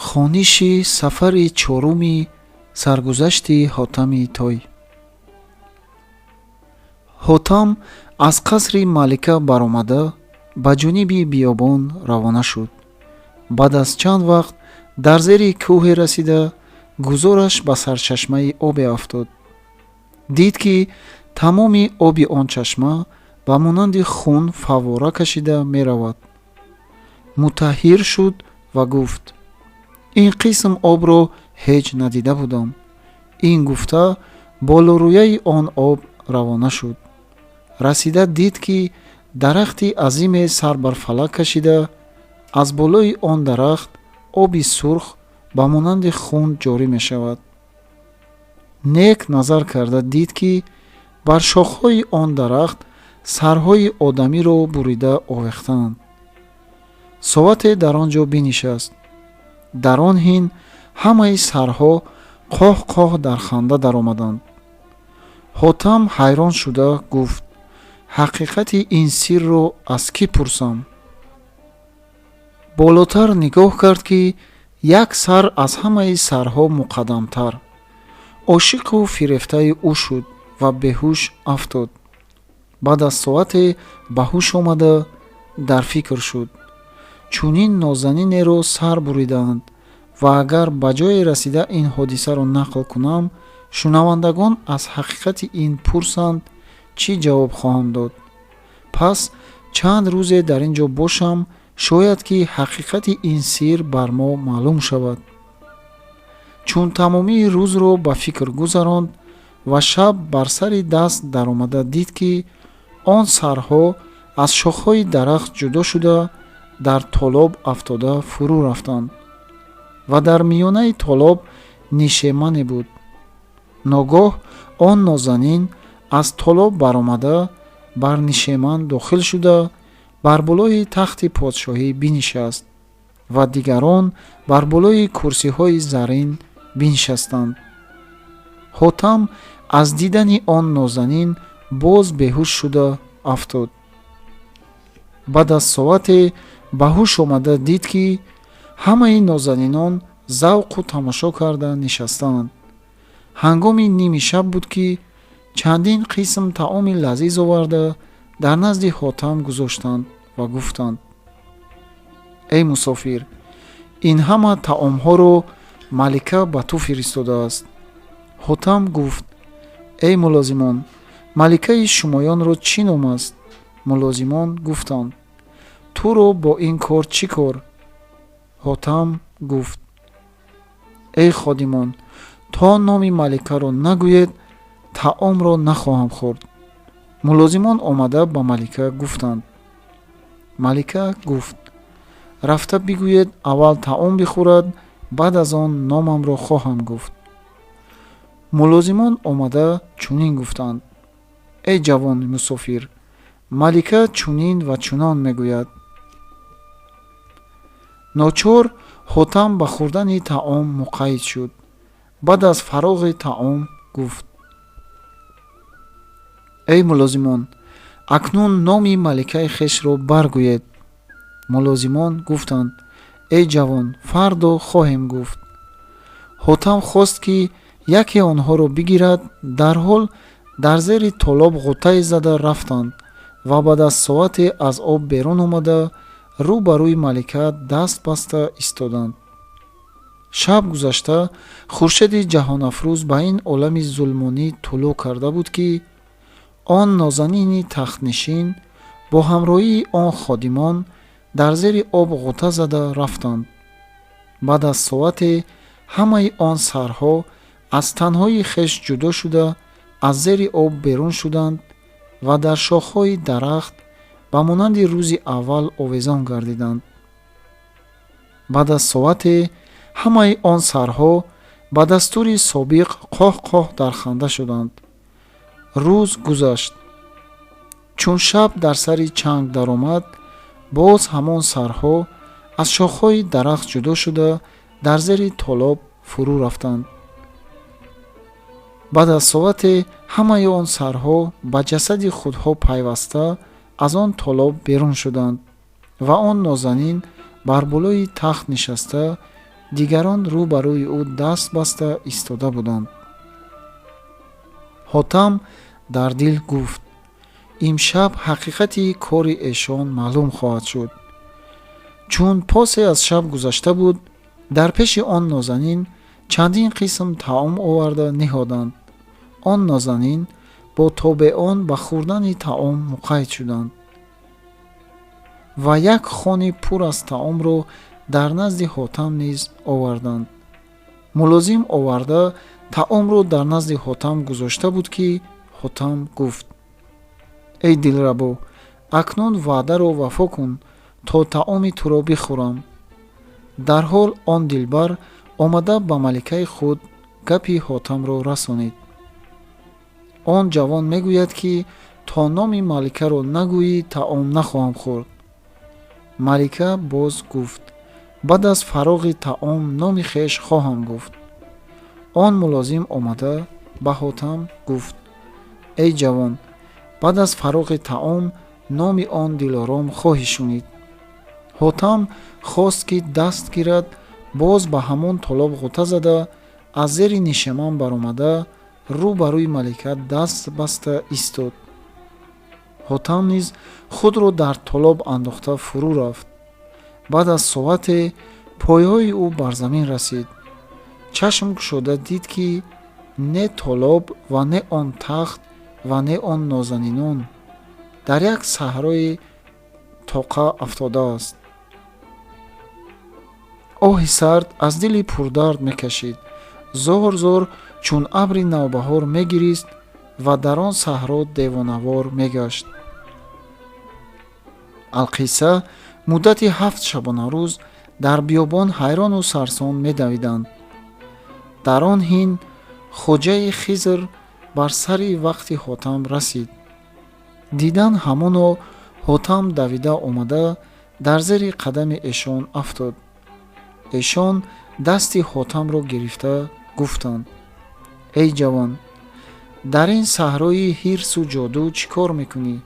хониши сафари чоруми саргузашти ҳотами той. ҳотам аз қасри малика баромада ба ҷониби биёбон равона шуд. баъд аз чанд вақт дар зери кӯҳе расида гузораш ба сарчашмаи обе афтод. дид ки тамоми оби он чашма ба монанди хун фаввора кашида меравад. мутаҳҳир шуд ва гуфт: ин қисм обро ҳеҷ надида будам. ин гуфта болорӯяи он об равона шуд. расида дид ки дарахти азиме сар бар фалак кашида, аз болои он дарахт оби сурх ба монанди хун ҷорӣ мешавад. нек назар карда дид ки бар шохҳои он дарахт сарҳои одамиро бурида овехтаанд. соате дар он ҷо бинишаст. дар он ҳин ҳамаи сарҳо қоҳ-қоҳ дар ханда даромаданд. ҳотам ҳайрон шуда гуфт: ҳақиқати ин сирро аз кӣ пурсам? болотар нигоҳ кард ки як сар аз ҳамаи сарҳо муқаддамтар. ошиқу фирефтаи ӯ шуд ва беҳуш афтод. баъд аз соате ба ҳуш омада дар фикр шуд: чунин нозанинеро сар буридаанд ва агар ба ҷое расида ин ҳодисаро нақл кунам, шунавандагон аз ҳақиқати ин пурсанд, чӣ ҷавоб хоҳам дод? пас чанд рӯзе дар ин ҷо бошам, шояд ки ҳақиқати ин сир бар мо маълум шавад. чун тамомии рӯзро ба фикр гузаронд ва шаб бар сари даст даромада дид ки он сарҳо аз шохҳои дарахт ҷудо шуда дар толоб афтода фурӯ рафтанд ва дар миёнаи толоб нишемане буд. ногоҳ он нозанин аз толоб баромада бар нишеман дохил шуда бар болои тахти подшоҳӣ бинишаст ва дигарон бар болои курсиҳои заррин бинишастанд. ҳотам аз дидани он нозанин боз беҳуш шуда афтод. баъд аз соате ба ҳуш омада дид ки ҳамаи нозанинон завқу тамошо карда нишастаанд. ҳангоми ними шаб буд ки чандин қисм таоми лазиз оварда дар назди ҳотам гузоштанд ва гуфтанд: эй мусофир, ин ҳама таомҳоро малика ба ту фиристодааст. ҳотам гуфт: эй мулозимон, маликаи шумоёнро чӣ ном аст? мулозимон гуфтанд: туро бо ин кор чӣ кор? ҳотам гуфт: эй ходимон, то номи маликаро нагӯед, таомро нахоҳам хӯрд. мулозимон омада ба малика гуфтанд. малика гуфт: рафта бигӯед аввал таом бихӯрад, баъд аз он номамро хоҳам гуфт. мулозимон омада чунин гуфтанд: эй ҷавони мусофир, малика чунин ва чунон мегӯяд. ночор ҳотам ба хӯрдани таом муқайд шуд. баъд аз фароғи таом гуфт: эй мулозимон, акнун номи маликаи хешро баргӯед. мулозимон гуфтанд: эй ҷавон, фардо хоҳем гуфт. ҳотам хост ки яке онҳоро бигирад, дарҳол дар зери толоб ғутае зада рафтанд ва баъд аз соате аз об берун омада рӯ ба рӯи малика даст баста истоданд. шаб гузашта хуршеди ҷаҳонафрӯз ба ин олами зулмонӣ тулӯъ карда буд ки он нозанини тахтнишин бо ҳамроҳии он ходимон дар зери об ғута зада рафтанд. баъд аз соате ҳамаи он сарҳо аз танҳои хеш ҷудо шуда аз зери об берун шуданд ва дар шохҳои дарахт ба монанди рӯзи аввал овезон гардиданд. баъд аз соате ҳамаи он сарҳо ба дастури собиқ қоҳ-қоҳ дар ханда шуданд. рӯз гузашт. чун шаб дар сари чанг даромад, боз ҳамон сарҳо аз шохҳои дарахт ҷудо шуда дар зери толоб фурӯ рафтанд. баъд аз соате ҳамаи он сарҳо ба ҷасади худҳо пайваста аз он толоб берун шуданд ва он нозанин бар болои тахт нишаста дигарон рӯ ба рӯи ӯ даст баста истода буданд. ҳотам дар дил гуфт: имшаб ҳақиқати кори эшон маълум хоҳад шуд. чун посе аз шаб гузашта буд, дар пеши он нозанин чандин қисм таом оварда неҳоданд. он нозанин бо тобеон ба хӯрдани таом муқайд шуданд ва як хони пур аз таомро дар назди ҳотам низ оварданд. мулозим оварда таомро дар назди ҳотам гузошта буд ки ҳотам гуфт: эй дилрабо, акнун ваъдаро вафо кун, то таоми туро бихӯрам. дарҳол он дилбар омада ба маликаи худ гапи ҳотамро расонид. он ҷавон мегӯяд ки то номи маликаро нагӯӣ, таом нахоҳам хӯрд. малика боз гуфт: баъд аз фароғи таом номи хеш хоҳам гуфт. он мулозим омада ба ҳотам гуфт: эй ҷавон, баъд аз фароғи таом номи он дилором хоҳӣ шунид. ҳотам хост ки даст гирад, боз ба ҳамон толоб ғута зада, аз зери нишаман баромада, рӯ ба рӯи малика даст баста истод. ҳотам низ худро дар толоб андохта фурӯ рафт. баъд аз соате пойҳои ӯ бар замин расид. чашм кушода дид ки не толоб ва не он тахт ва не он нозанинон дар як саҳрои тоқа афтодааст. оҳи сард аз дили пурдард мекашид. зор зор чун абри навбаҳор мегирист ва дар он саҳро девонавор мегашт. алқисса муддати 7 шабонарӯз дар биёбон ҳайрону сарсон медавиданд. дар он ҳин хоҷаи Хизр бар сари вақти ҳотам расид. дидан ҳамоно ҳотам давида омада дар зери қадами эшон афтод. эшон дасти ҳотамро гирифта гуфтанд: эй ҷавон, дар ин саҳрои ҳирсу ҷоду чӣ кор мекунӣ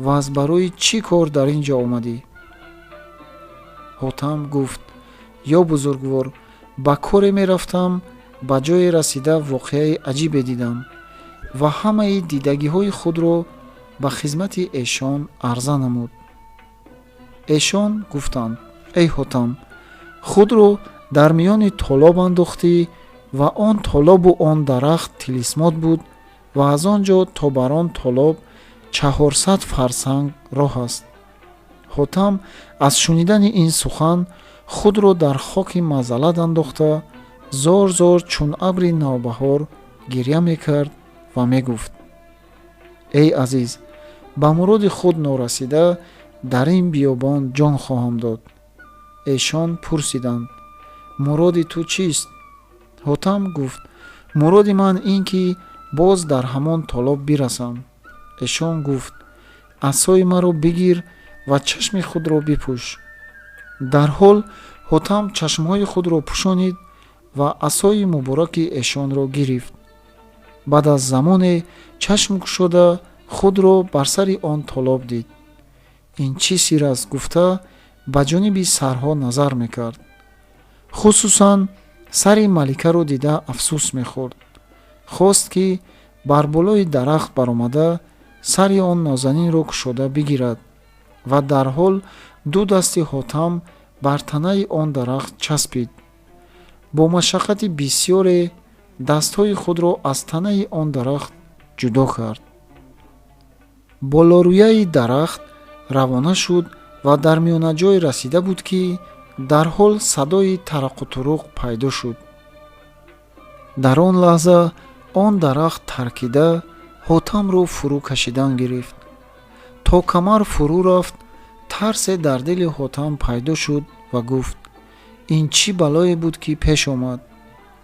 ва аз барои чӣ кор дар ин ҷо омадӣ? ҳотам гуфт: ё бузургвор, ба коре мерафтам, ба ҷое расида воқеаи аҷибе дидам ва ҳамаи дидагиҳои худро ба хизмати эшон арза намуд. эшон гуфтанд: эй ҳотам, худро дар миёни толоб андохтӣ ва он толобу он дарахт тилисмот буд ва аз он ҷо то бар он толоб 400 фарсанг роҳ аст. ҳотам аз шунидани ин сухан худро дар хоки мазаллат андохта, зор зор чун абри навбаҳор гирья мекард ва мегуфт: эй азиз, ба муроди худ норасида дар ин биёбон ҷон хоҳам дод. эшон пурсиданд: муроди ту чист? ҳотам гуфт: муроди ман ин ки боз дар ҳамон толоб бирасам. эшон гуфт: асои маро бигир ва чашми худро бипӯш. дарҳол ҳотам чашмҳои худро пӯшонид ва асои мубораки эшонро гирифт. баъд аз замоне чашм кушода худро бар сари он толоб дид. ин чӣ сир аст гуфта ба ҷониби сарҳо назар мекард. хусусан сари маликаро дида афсӯс мехӯрд. хост ки бар болои дарахт баромада сари он нозанинро кушода бигирад ва дарҳол ду дасти ҳотам бар танаи он дарахт часпид. бо машаққати бисёре дастҳои худро аз танаи он дарахт ҷудо кард. болорӯяи дарахт равона шуд ва дар миёнаҷой расида буд ки дарҳол садои тараққутуруқ пайдо шуд. дар он лаҳза он дарахт таркида ҳотамро фурӯ кашидан гирифт. то камар фурӯ рафт, тарсе дар дили ҳотам пайдо шуд ва гуфт: ин чӣ балое буд ки пеш омад?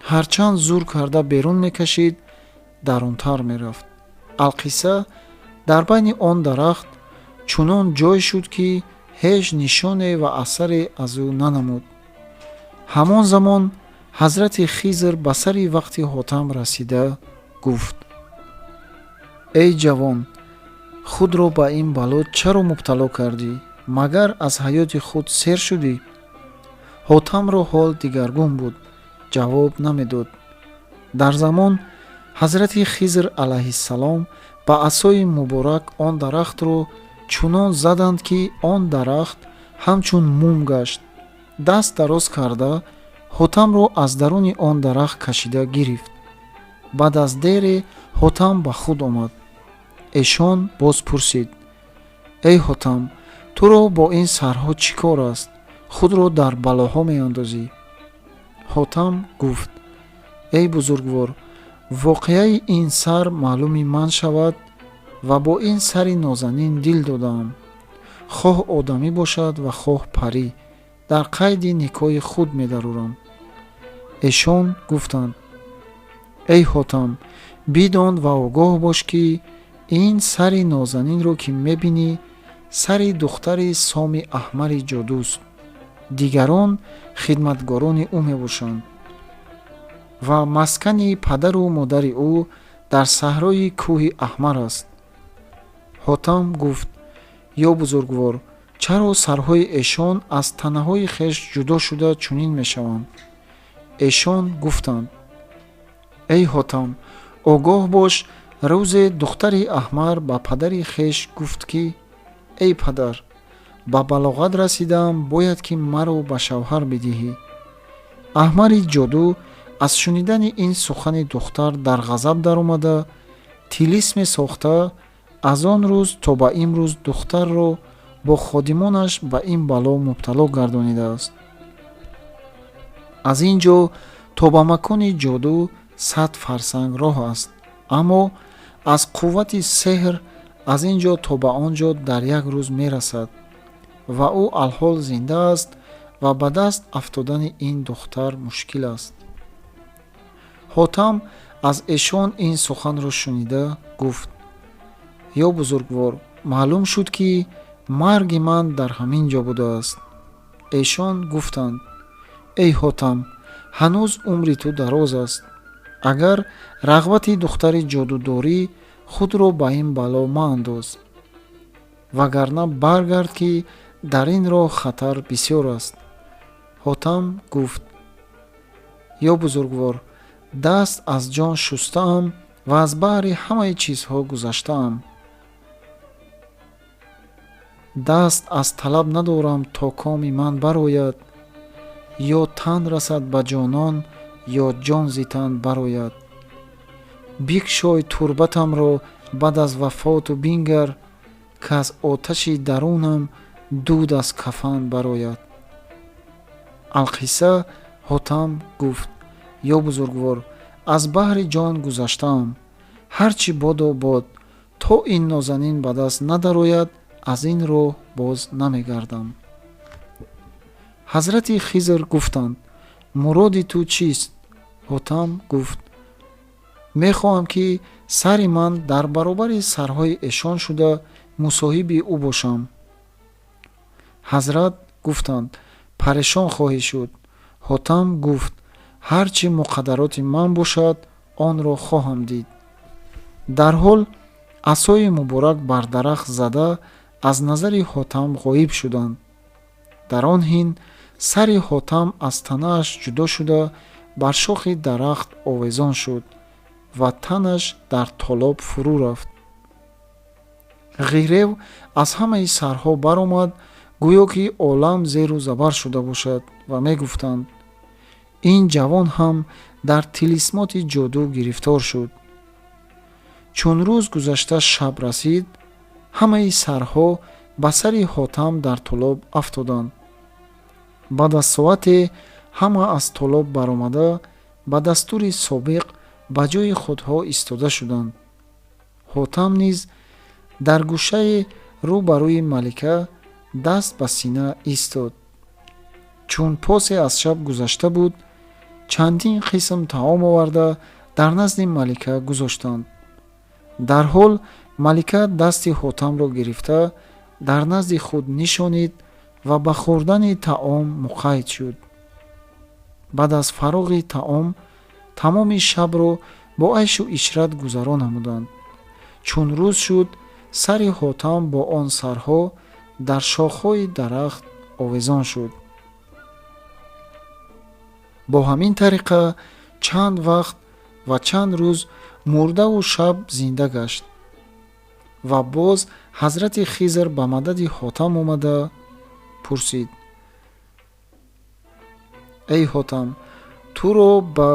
ҳарчанд зур карда берун мекашид, дарунтар мерафт. алқисса дар байни он дарахт чунон ҷой шуд ки ҳеҷ нишоне ва асаре аз ӯ нанамуд. ҳамон замон ҳазрати Хизр ба сари вақти ҳотам расида гуфт: эй ҷавон, худро ба ин бало чаро мубтало кардӣ? магар аз ҳаёти худ сер шудӣ? ҳотамро ҳол дигаргун буд, ҷавоб намедод. дар замон ҳазрати Хизр алайҳиссалом ба асои муборак он дарахтро чунон заданд, ки он дарахт ҳамчун мум гашт. даст дароз карда ҳотамро аз даруни он дарахт кашида гирифт. баъд аз дере ҳотам ба худ омад. эшон боз пурсид: эй ҳотам, туро бо ин сарҳо чӣ кор аст? худро дар балоҳо меандозӣ. ҳотам гуфт: эй бузургвор, воқеаи ин сар маълуми ман шавад ва бо ин сари нозанин дил додаам. хоҳ одамӣ бошад ва хоҳ парӣ, дар қайди никоҳи худ медарурам. эшон гуфтанд: эй ҳотам, бидон ва огоҳ бош, ки ин сари нозанинро ки мебинӣ, сари духтари соми аҳмари ҷодуст. дигарон хидматгорони ӯ мебошанд ва маскани падару модари ӯ дар саҳрои кӯҳи аҳмар аст. ҳотам гуфт: ё бузургвор, чаро сарҳои эшон аз танаҳои хеш ҷудо шуда чунин мешаванд? эшон гуфтанд: эй ҳотам, огоҳ бош, рӯзе духтари аҳмар ба падари хеш гуфт, ки эй падар, ба балоғат расидаам, бояд ки маро ба шавҳар бидиҳӣ. аҳмари ҷоду аз шунидани ин сухани духтар дар ғазаб даромада, тилисме сохта, аз он рӯз то ба имрӯз духтарро бо ходимонаш ба ин бало мубтало гардонидааст. аз ин ҷо то ба макони ҷоду 100 фарсанг роҳ аст, аммо аз қуввати сеҳр аз ин ҷо то ба он ҷо дар як рӯз мерасад ва ӯ алҳол зинда аст ва ба даст афтодани ин духтар мушкил аст. ҳотам аз эшон ин суханро шунида гуфт: ё бузургвор, маълум шуд, ки марги ман дар ҳамин ҷо будааст. эшон гуфтанд: эй ҳотам, ҳанӯз умри ту дароз аст. агар рағбати духтари ҷоду дорӣ, худро ба ин бало маандоз, вагарна баргард, ки дар ин роҳ хатар бисёр аст. ҳотам гуфт: ё бузургвор, даст аз ҷон шустаам ва аз баҳри ҳамаи чизҳо гузаштаам. даст аз талаб надорам, то коми ман барояд, ё тан расад ба ҷонон, ё ҷон зи тан барояд. бикшой турбатамро баъд аз вафоту бингар, каз оташи дарунам дуд аз кафан барояд. алқисса ҳотам гуфт: ё бузургвор, аз баҳри ҷон гузаштаам. ҳарчи бодо бод, то ин нозанин ба даст надарояд, аз ин роҳ боз намегардам. ҳазрати Хизр гуфтанд: муроди ту чист? ҳотам гуфт: мехоҳам, ки сари ман дар баробари сарҳои эшон шуда мусоҳиби ӯ бошам. ҳазрат гуфтанд: парешон хоҳӣ шуд. ҳотам гуфт: ҳарчи муқаддароти ман бошад, онро хоҳам дид. дар ҳол асои муборак бар дарахт зада аз назари ҳотам ғоиб шуданд. дар он ҳин сари ҳотам аз танааш ҷудо шуда бар шохи дарахт овезон шуд ва танаш дар толоб фурӯ рафт. ғирев аз ҳамаи сарҳо баромад, гӯё ки олам зеру забар шуда бошад ва мегуфтанд: ин ҷавон ҳам дар тилисмоти ҷоду гирифтор шуд. чун рӯз гузашта шаб расид, ҳамаи сарҳо ба сари ҳотам дар толоб афтоданд. баъд аз соате ҳама аз толоб баромада, ба дастури собиқ ба ҷои худҳо истода шуданд. ҳотам низ дар гӯшаи рӯ ба рӯи малика даст ба сина истод. чун посе аз шаб гузашта буд, чандин қисм таом оварда дар назди малика гузоштанд. дар ҳол малика дасти ҳотамро гирифта дар назди худ нишонид ва ба хӯрдани таом муқайд шуд. баъд аз фароғи таом тамоми шабро бо айшу ишрат гузарон намуданд. чун рӯз шуд, сари ҳотам бо он сарҳо дар шохҳои дарахт овезон шуд. бо ҳамин тариқа чанд вақт ва чанд рӯз мурдаву шаб зинда гашт. ва боз ҳазрати Хизр ба мадади Ҳотам омада пурсид: эй Ҳотам, туро ба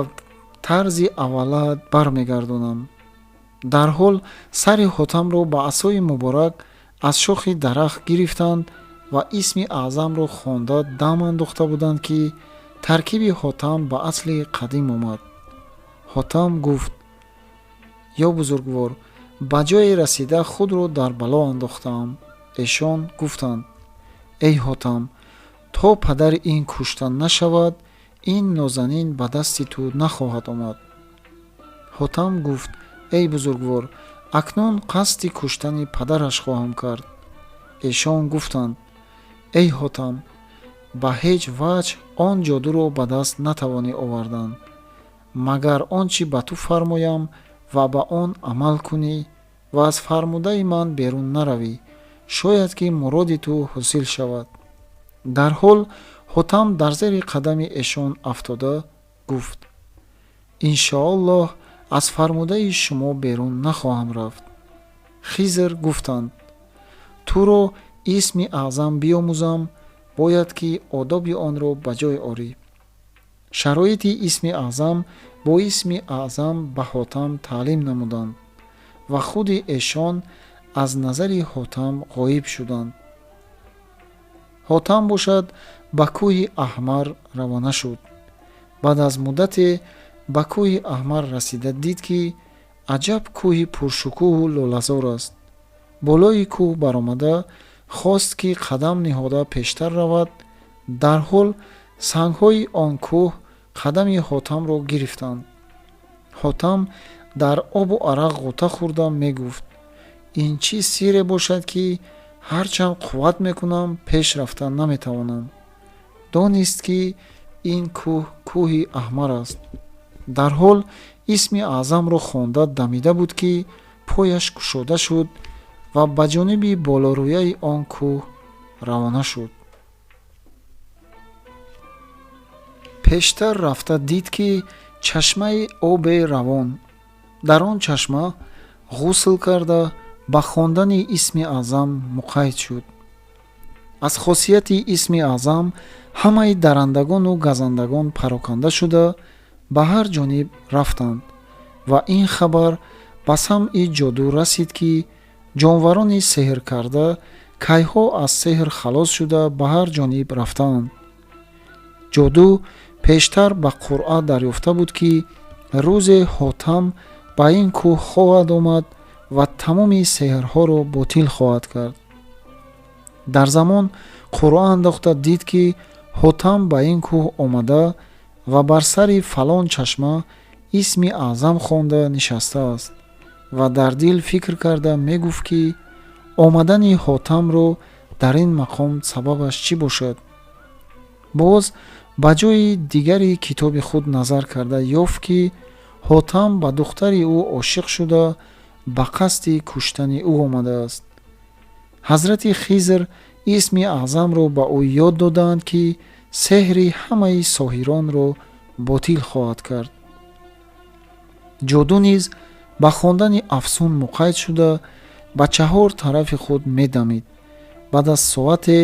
тарзи аввалат бармегардонам. дар ҳол сари Ҳотамро ба асои муборак аз шохи дарахт гирифтанд ва исми аъзамро хонда дам андохта буданд, ки таркиби Ҳотам ба асли қадим омад. Ҳотам гуфт: ё бузургвор, ба ҷое расида худро дар бало андохтаам. эшон гуфтанд: эй Ҳотам, то падари ин кушта нашавад, ин нозанин ба дасти ту нахоҳад омад. Ҳотам гуфт: эй бузургвор, акнун қасди куштани падараш хоҳам кард. эшон гуфтанд: эй Ҳотам, ба ҳеҷ ваҷҳ он ҷодуро ба даст натавонӣ овардан, магар он чӣ ба ту фармоям ва ба он амал кунӣ ва аз фармудаи ман берун наравӣ, шояд ки муроди ту ҳосил шавад. дар ҳол Ҳотам дар зери қадами эшон афтода гуфт: иншоаллоҳ аз фармудаи шумо берун нахоҳам рафт. Хизр гуфтанд: туро исми аъзам биомӯзам, бояд ки одоби онро ба ҷой орӣ. шароити исми аъзам бо исми аъзам ба Ҳотам таълим намуданд ва худи эшон аз назари Ҳотам ғоиб шуданд. Ҳотам бошад ба кӯҳи Аҳмар равона шуд. баъд аз муддате ба кӯҳи Аҳмар расида дид, ки аҷаб кӯҳи пуршукӯҳу лолазор аст. болои кӯҳ баромада хост, ки қадам ниҳода пештар равад. дар ҳол сангҳои он кӯҳ қадами Ҳотамро гирифтанд. Ҳотам дар обу арақ ғута хӯрда мегуфт: ин чӣ сирре бошад, ки ҳарчанд қувват мекунам, пеш рафта наметавонам. донист, ки ин кӯҳ кӯҳи Аҳмар аст. дар ҳол исми аъзамро хонда дамида буд, ки пояш кушода шуд ва ба ҷониби болорӯяи он кӯҳ равона шуд. пештар рафта дид, ки чашмаи оби равон. дар он чашма ғусл карда ба хондани исми аъзам муқайд шуд. аз хосияти исми аъзам ҳамаи дарандагону газандагон пароканда шуда ба ҳар ҷониб рафтанд ва ин хабар ба самъи ҷоду расид, ки ҷонварони сеҳр карда кайҳо аз сеҳр халос шуда ба ҳар ҷониб рафтаанд. ҷоду пештар ба қуръа дарёфта буд, ки рӯзе Ҳотам ба ин кӯҳ хоҳад омад ва тамоми сеҳрҳоро ботил хоҳад кард. дар замон қуръа андохта дид, ки Ҳотам ба ин кӯҳ омада ва бар сари фалон чашма исми аъзам хонда нишастааст ва дар дил фикр карда мегуфт, ки омадани Ҳотамро дар ин мақом сабабаш чӣ бошад. боз ба ҷои дигари китоби худ назар карда ёфт, ки Ҳотам ба духтари ӯ ошиқ шуда ба қасди куштани ӯ омадааст. ҳазрати Хизр исми аъзамро ба ӯ ёд доданд, ки сеҳри ҳамаи соҳиронро ботил хоҳад кард. ҷоду низ ба хондани афсун муқайд шуда ба чаҳор тарафи худ медамид. баъд аз соате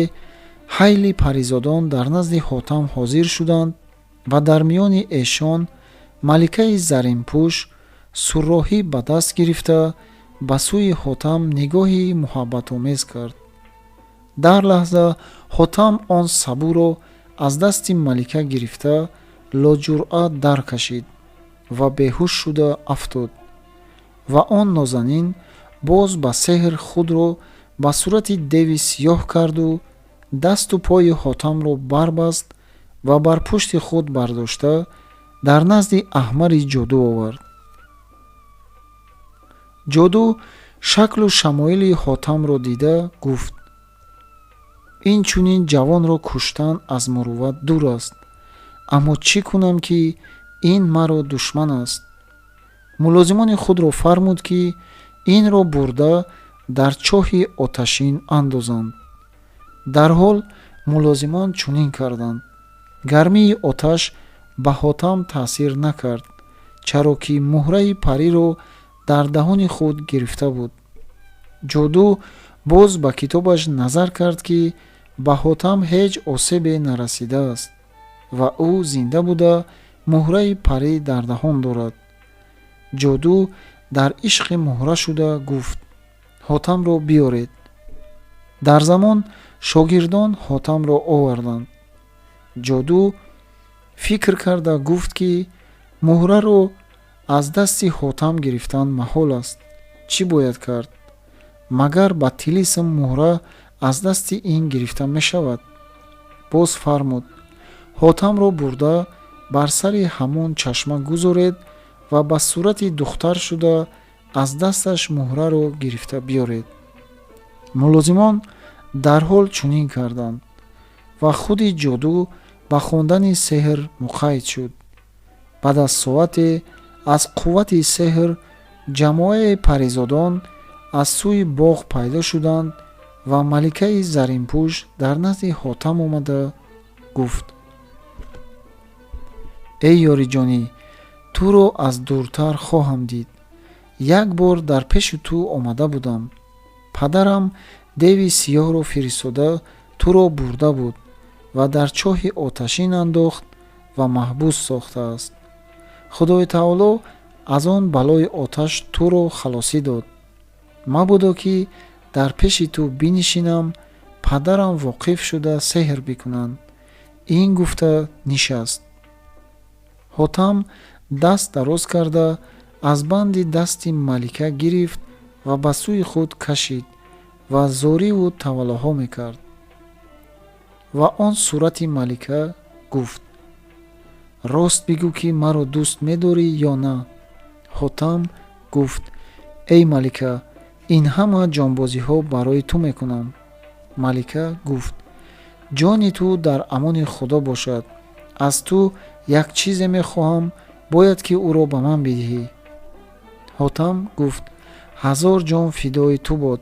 ҳайли паризодон дар назди Ҳотам ҳозир шуданд ва дар миёни эшон маликаи заринпӯш сурроҳӣ ба даст гирифта ба сӯи Ҳотам нигоҳи муҳаббатомез кард. дар лаҳза Ҳотам он сабуро аз дасти малика гирифта лоҷуръат даркашид ва беҳуш шуда афтод. ва он нозанин боз ба сеҳр худро ба сурати деви сиёҳ карду дасту пои Ҳотамро барбаст ва бар пушти худ бардошта дар назди Аҳмари ҷоду овард. ҷоду шаклу шамоили Ҳотамро дида гуфт: инчунин ҷавонро куштан аз мурувват дур аст, аммо чӣ кунам, ки ин маро душман аст. мулозимони худро фармуд, ки инро бурда дар чоҳи оташин андозанд. дар ҳол мулозимон чунин карданд. гармии оташ ба Ҳотам таъсир накард, чаро ки муҳраи париро дар даҳони худ гирифта буд. ҷоду боз ба китобаш назар кард ки ба Ҳотам ҳеҷ осебе нарасидааст ва ӯ зинда буда муҳраи парӣ дар даҳон дорад. ҷоду дар ишқи муҳра шуда гуфт: Ҳотамро биёред. дар замон шогирдон Ҳотамро оварданд. ҷоду фикр карда гуфт ки муҳраро аз дасти Ҳотам гирифтан маҳол аст. чӣ бояд кард? магар ба тилисм муҳра аз дасти ин гирифта мешавад? боз фармуд: Ҳотамро бурда бар сари ҳамон чашма гузоред ва ба сурати духтар шуда аз дасташ муҳраро гирифта биёред. мулозимон дарҳол чунин карданд ва худи ҷоду ба хондани сеҳр муқайд шуд. баъд аз соате аз қуввати сеҳр ҷамоаи паризодон аз сӯи боғ пайдо шуданд ва маликаи заринпӯш дар назди Ҳотам омада гуфт: эй ёриҷонӣ, туро аз дуртар хоҳам дид. як бор дар пеши ту омада будам. падарам деви сиёҳро фиристода туро бурда буд ва дар чоҳи оташин андохт ва маҳбус сохтааст. худои таоло аз он балои оташ туро халосӣ дод. мабодо ки дар пеши ту бинишинам, падарам воқиф шуда сеҳр бикунанд. ин гуфта нишаст. Ҳотам даст дароз карда аз банди дасти малика гирифт ва ба сӯи худ кашид ва зориву таваллоҳо мекард. ва он сурати малика гуфт: рост бигӯ ки маро дӯст медорӣ ё на? Ҳотам гуфт: эй малика, ин ҳама ҷонбозиҳо барои ту мекунам. малика гуфт: ҷони ту дар амони худо бошад. аз ту як чизе мехоҳам, бояд ки ӯро ба ман бидиҳӣ. Ҳотам гуфт: 1000 ҷон фидои ту бод.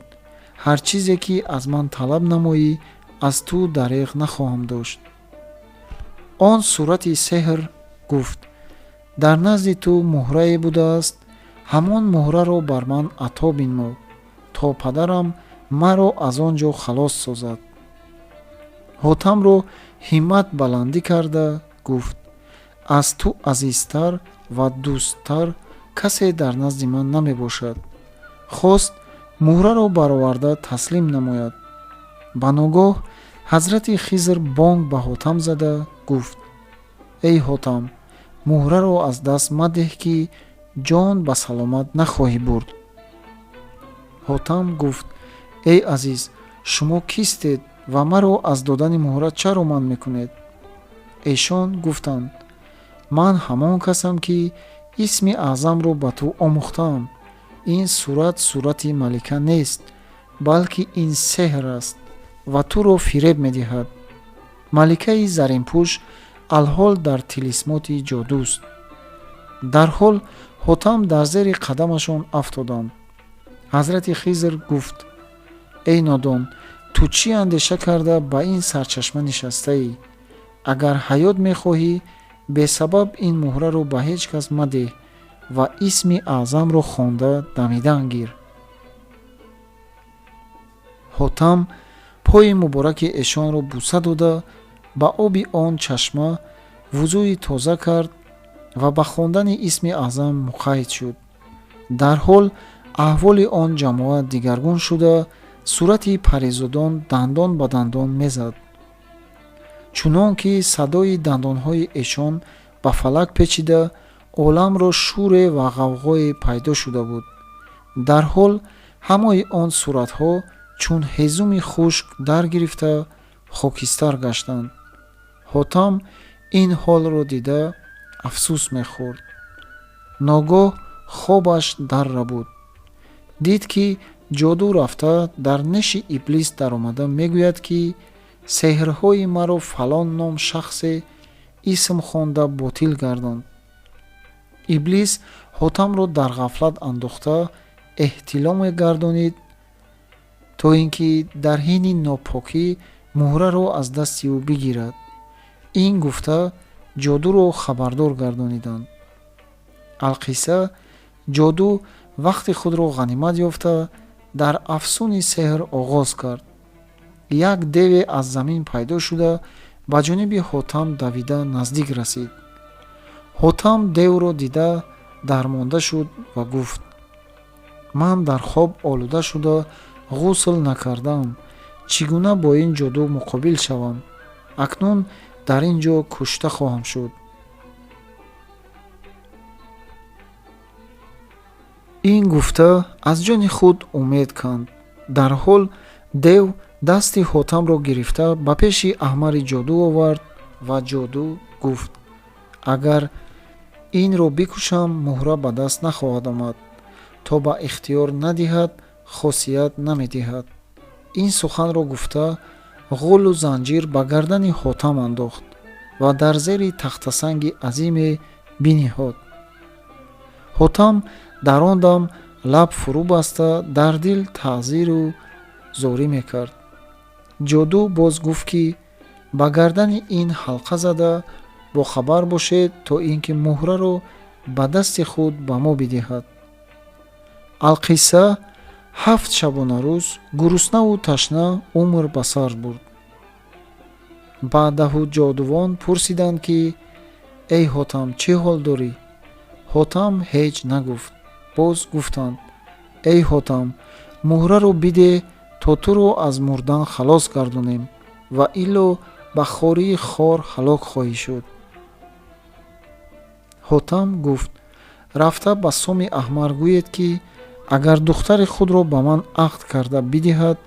ҳар чизе ки аз ман талаб намоӣ, аз ту дареғ нахоҳам дошт. он сурати сеҳр гуфт: дар назди ту муҳрае будааст, ҳамон муҳраро бар ман ато бинмо, то падарам маро аз он ҷо халос созад. Ҳотамро ҳиммат баландӣ карда гуфт: аз ту азизтар ва дӯсттар касе дар назди ман намебошад. хост муҳраро бароварда таслим намояд. ба ногоҳ ҳазрати Хизр бонг ба Ҳотам зада гуфт: эй Ҳотам, муҳраро аз даст надеҳ ки ҷон ба саломат нахоҳӣ бурд. Ҳотам гуфт: эй азиз, шумо кистед ва маро аз додани муҳра чаро манъ мекунед? эшон гуфтанд: ман ҳамон касам ки исми аъзамро ба ту омӯхтаам. ин сурат сурати малика нест, балки ин сеҳр аст ва туро фиреб медиҳад. маликаи заринпӯш алҳол дар тилисмоти ҷодуст. дарҳол Ҳотам дар зери қадамашон афтоданд. ҳазрати Хизр гуфт: эй нодон, ту чӣ андеша карда ба ин сарчашма нишастаӣ? агар ҳаёт мехоҳӣ, бесабаб ин муҳраро ба ҳеҷ кас надеҳ ва исми аъзамро хонда дамидан гир. Ҳотам пои мубораки эшонро буса дода ба оби он чашма вузӯи тоза кард ва ба хондани исми аъзам муқайд шуд. дарҳол аҳволи он ҷамоа дигаргун шуда, сурати паризодон дандон ба дандон мезад. чунон ки садои дандонҳои эшон ба фалак печида, оламро шӯре ва ғавғое пайдо шуда буд. дарҳол ҳамои он суратҳо чун ҳезуми хушк даргирифта хокистар гаштанд. Ҳотам ин ҳолро дида афсӯс мехӯрд. ногоҳ хобаш даррабуд. дид ки ҷоду рафта дар неши иблис даромада мегӯяд ки сеҳрҳои маро фалон ном шахсе исм хонда ботил гардонд. иблис Ҳотамро дар ғафлат андохта эҳтилом мегардонид, то ин ки дар ҳини нопокӣ муҳраро аз дасти ӯ бигирад. ин гуфта ҷодуро хабардор гардониданд. алқисса ҷоду вақти худро ғанимат ёфта дар афсуни сеҳр оғоз кард. як деве аз замин пайдо шуда ба ҷониби ҳотам давида наздик расид. ҳотам девро дида дармонда шуд ва гуфт: ман дар хоб олуда шуда ғусл накардам. чӣ гуна бо ин ҷоду муқобил шавам? акнун дар ин ҷо кушта хоҳам шуд. ин гуфта аз ҷони худ умед канд. дар ҳол дев дасти ҳотамро гирифта ба пеши аҳмари ҷоду овард ва ҷоду гуфт: агар инро бикушам, муҳра ба даст нахоҳад омад. то ба ихтиёр надиҳад, хосият намедиҳад. ин суханро гуфта ғулу занҷир ба гардани ҳотам андохт ва дар зери тахтасанги азиме биниҳод. ҳотам дар он дам лаб фурӯ баста дар дил таъзиру зорӣ мекард. ҷоду боз гуфт ки ба гардани ин ҳалқа зада бохабар бошед, то ин ки муҳраро ба дасти худ ба мо бидиҳад. алқисса 7 шабонарӯз гуруснаву ташна умр ба сар бурд. баъдаҳу ҷодувон пурсиданд ки эй ҳотам, чӣ ҳол дорӣ? ҳотам ҳеҷ нагуфт. боз гуфтанд: эй ҳотам, муҳраро биде, то туро аз мурдан халос гардонем, ваилло ба хории хор ҳалок хоҳӣ шуд. ҳотам гуфт: рафта ба соми аҳмар гӯед ки агар духтари худро ба ман ақд карда бидиҳад,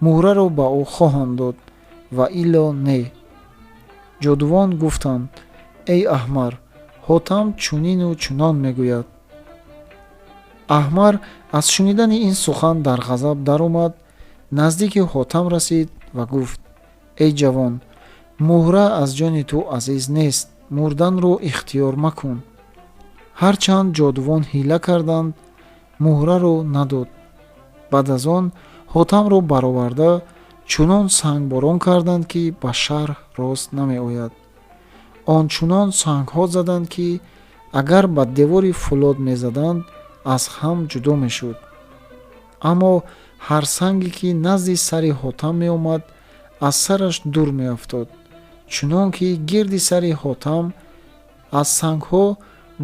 муҳраро ба ӯ хоҳам дод, ваилло не. ҷодувон гуфтанд: эй аҳмар, ҳотам чунину чунон мегӯяд. аҳмар аз шунидани ин сухан дар ғазаб даромад, наздики ҳотам расид ва гуфт: эй ҷавон, муҳра аз ҷони ту азиз нест, мурданро ихтиёр макун. ҳарчанд ҷодувон ҳила карданд, муҳраро надод. баъд аз он ҳотамро бароварда чунон сангборон карданд ки ба шарҳ рост намеояд. ончунон сангҳо заданд ки агар ба девори фулод мезаданд, аз ҳам ҷудо мешуд. аммо ҳар санге ки назди сари ҳотам меомад, аз сараш дур меафтод, чунон ки гирди сари ҳотам аз сангҳо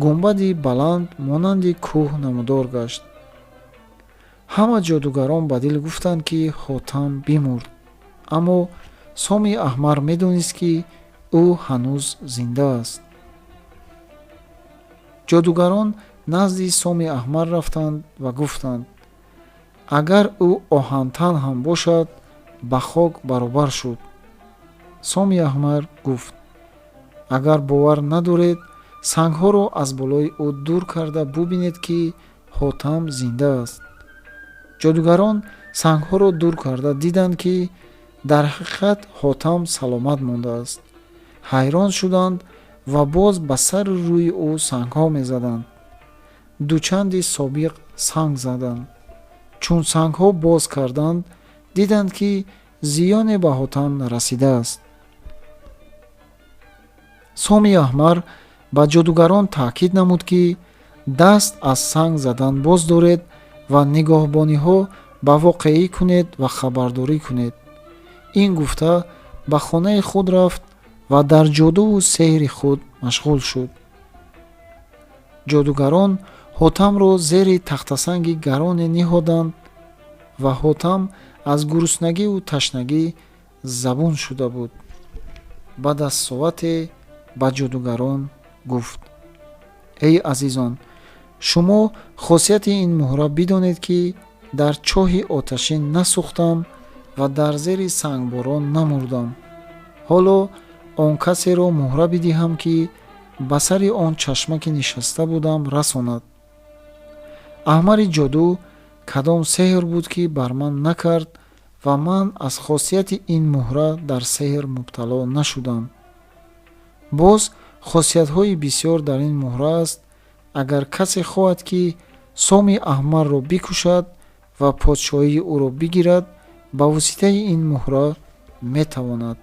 гумбади баланд монанди кӯҳ намудор гашт. ҳама ҷодугарон ба дил гуфтанд ки ҳотам бимурд, аммо соми аҳмар медонист ки ӯ ҳанӯз зинда аст. ҷодугарон назди соми аҳмар рафтанд ва гуфтанд: агар ӯ оҳантан ҳам бошад, ба хок баробар шуд. соми аҳмар гуфт: агар бовар надоред, сангҳоро аз болои ӯ дур карда бубинед ки ҳотам зинда аст. ҷодугарон сангҳоро дур карда диданд ки дар ҳақиқат ҳотам саломат мондааст. ҳайрон шуданд ва боз ба сару рӯи ӯ сангҳо мезаданд. дучанди собиқ санг заданд. чун сангҳо боз карданд, диданд ки зиёне ба ҳотам расидааст. соми аҳмар ба ҷодугарон таъкид намуд ки даст аз санг задан боз доред ва нигоҳбониҳо ба воқеӣ кунед ва хабардорӣ кунед. ин гуфта ба хонаи худ рафт ва дар ҷодуву сеҳри худ машғул шуд. ҷодугарон ҳотамро зери тахтасанги гароне ниҳоданд ва ҳотам аз гуруснагиву ташнагӣ забун шуда буд. баъд аз соате ба ҷодугарон гуфт: эй азизон, шумо хосияти ин муҳра бидонед ки дар чоҳи оташин насӯхтам ва дар зери сангборон намурдам. ҳоло он касеро муҳра бидиҳам ки ба сари он чашмаке нишаста будам расонад. аҳмари ҷоду кадом сеҳр буд ки бар ман накард ва ман аз хосияти ин муҳра дар сеҳр мубтало нашудам. боз хосиятҳои бисёр дар ин муҳра аст. агар касе хоҳад ки соми аҳмарро бикушад ва подшоҳии ӯро бигирад, ба воситаи ин муҳра метавонад.